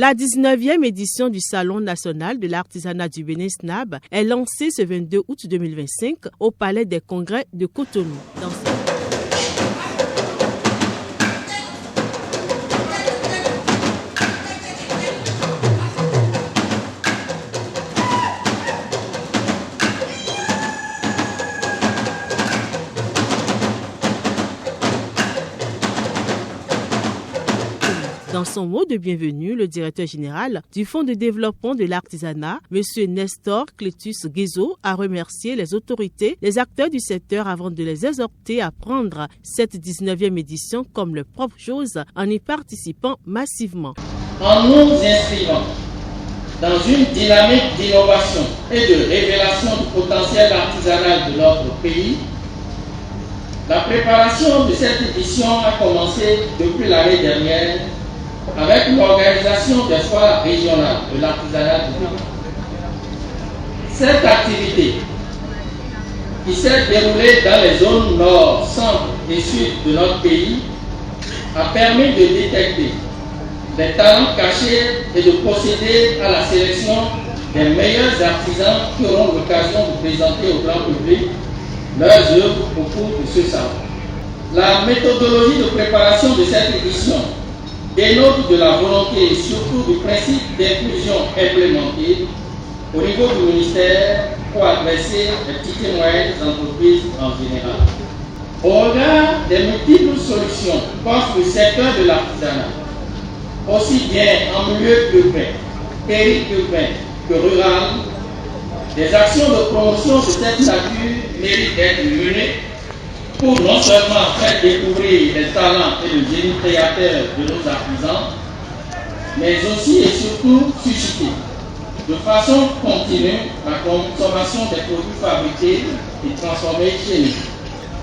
La 19e édition du Salon national de l'artisanat du Bénin SNAB est lancée ce 22 août 2025 au Palais des Congrès de Cotonou. Dans son mot de bienvenue, le directeur général du Fonds de développement de l'artisanat, M. Nestor Clétus Guézo, a remercié les autorités, les acteurs du secteur avant de les exhorter à prendre cette 19e édition comme leur propre chose en y participant massivement. En nous inscrivant dans une dynamique d'innovation et de révélation du potentiel artisanal de notre pays, la préparation de cette édition a commencé depuis l'année dernière avec l'organisation des foires régionales de l'artisanat du Bénin. Cette activité, qui s'est déroulée dans les zones nord, centre et sud de notre pays, a permis de détecter les talents cachés et de procéder à la sélection des meilleurs artisans qui auront l'occasion de présenter au grand public leurs œuvres au cours de ce salon. La méthodologie de préparation de cette édition dénote de la volonté et surtout du principe d'inclusion implémenté au niveau du ministère pour adresser les petites et moyennes entreprises en général. Au regard des multiples solutions qu'offre le secteur de l'artisanat, aussi bien en milieu urbain, périurbain que rural, des actions de promotion de cette nature méritent d'être menées pour non seulement faire découvrir les talents et le génie créateur de nos artisans, mais aussi et surtout susciter de façon continue la consommation des produits fabriqués et transformés chez nous.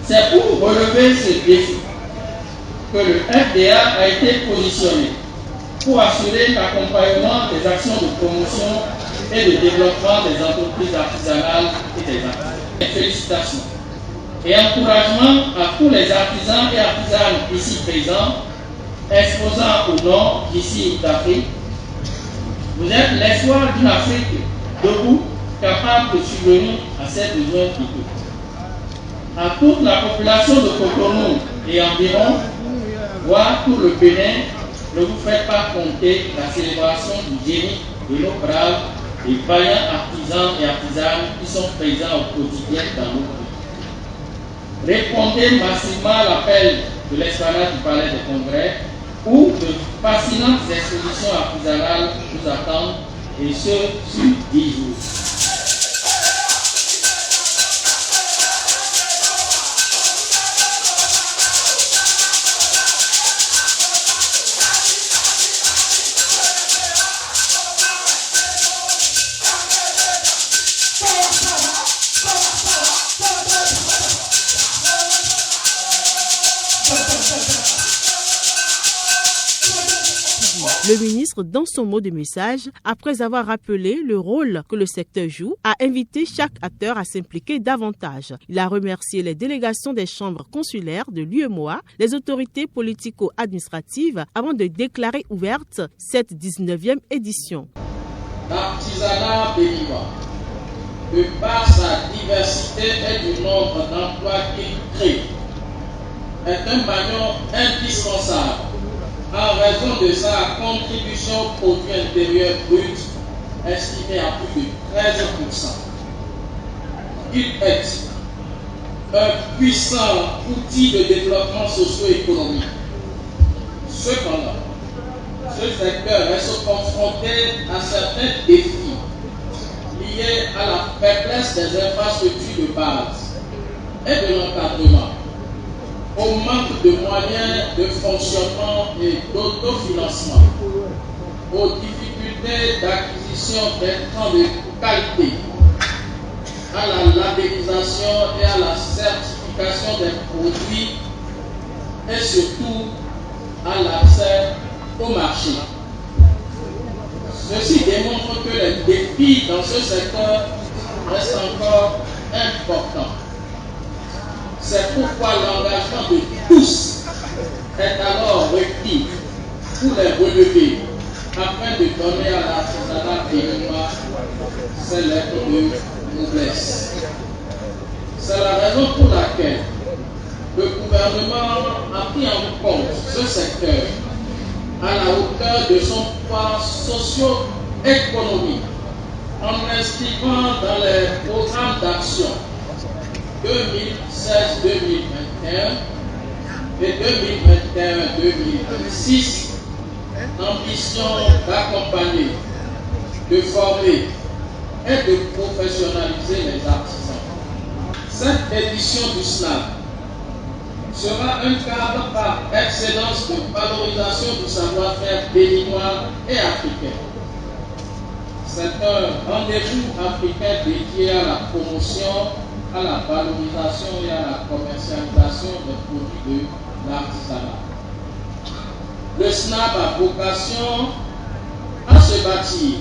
C'est pour relever ce défi que le FDA a été positionné pour assurer l'accompagnement des actions de promotion et de développement des entreprises artisanales et des artisans. Félicitations et encouragement à tous les artisans et artisanes ici présents, exposant au nord d'ici d'Afrique. Vous êtes l'espoir d'une Afrique debout, capable de subvenir à ses besoins vitaux. À toute la population de Cotonou et environ, voire tout le Bénin, ne vous faites pas compter la célébration du génie de nos braves et vaillants artisans et artisanes qui sont présents au quotidien dans nos pays. Répondez massivement à l'appel de l'esplanade du Palais des Congrès où de fascinantes expositions artisanales nous attendent, et ce sur 10 jours. Le ministre, dans son mot de message, après avoir rappelé le rôle que le secteur joue, a invité chaque acteur à s'impliquer davantage. Il a remercié les délégations des chambres consulaires de l'UEMOA, les autorités politico-administratives, avant de déclarer ouverte cette 19e édition. L'artisanat béninois, de par sa diversité et du nombre d'emplois qu'il crée, est un maillon indispensable en raison de sa contribution au produit intérieur brut estimé à plus de 13%. Il est un puissant outil de développement socio-économique. Cependant, ce secteur reste confronté à certains défis liés à la faiblesse des infrastructures de base et de l'encadrement, au manque de moyens de fonctionnement et d'autofinancement, aux difficultés d'acquisition d'intrants de qualité, à la labellisation et à la certification des produits et surtout à l'accès au marché. Ceci démontre que les défis dans ce secteur restent encore importants. C'est pourquoi l'engagement de tous est alors requis pour les relever afin de donner à l'artisanat béninois ses lettres de noblesse. C'est la raison pour laquelle le gouvernement a pris en compte ce secteur à la hauteur de son poids socio-économique en inscrivant dans les programmes d'action 2016-2021 et 2021-2026 l'ambition d'accompagner, de former et de professionnaliser les artisans. Cette édition du SNAP sera un cadre par excellence de valorisation du savoir-faire béninois et africain. C'est un rendez-vous africain dédié à la promotion, à la valorisation et à la commercialisation des produits de l'artisanat. Le SNAP a vocation à se bâtir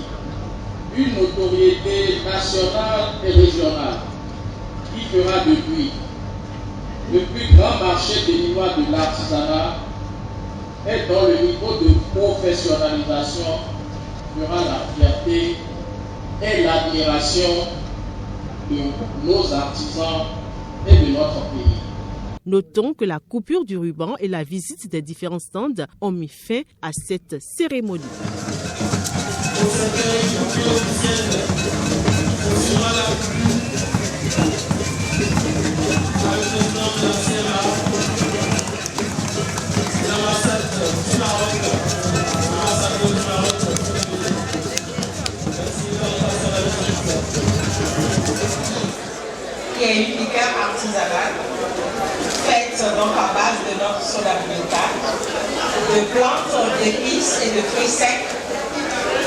une notoriété nationale et régionale qui fera de lui le plus grand marché béninois de l'artisanat et dont le niveau de professionnalisation fera la fierté et l'admiration de nos artisans et de notre pays. Notons que la coupure du ruban et la visite des différents stands ont mis fin à cette cérémonie. Il y a une liqueur artisanale faite donc à base de notre soda biota, de plantes, d'épices et de fruits secs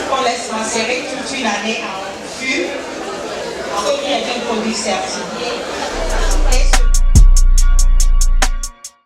qu'on laisse macérer toute une année en fût. En fait, il y a un produit certifié. Et